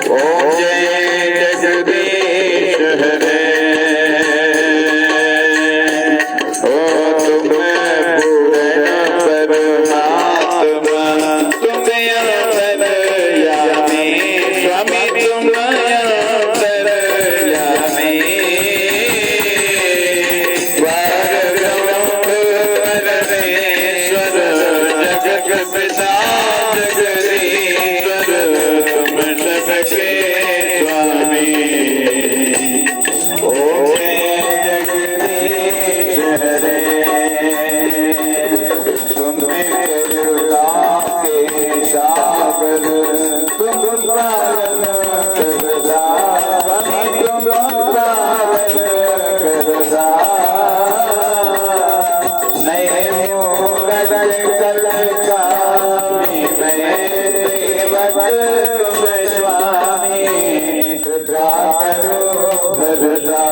ओम जय जगदीश हरे। ओ तुम पूर्ण परमात्मा तुम अंतर्यामी स्वामी तुम अंतर्यामी परब्रह्म परमेश्वर जगत पिता जगदीश्वर तुम सबके स्वामी। ओम जय जगदीश हरे। तुम करुणा के सागर तुम पालन करदा स्वामी तुम पालन करदा नए मूरत कलकामी मैं देवत तुम स्वामी कृपा करो भरदा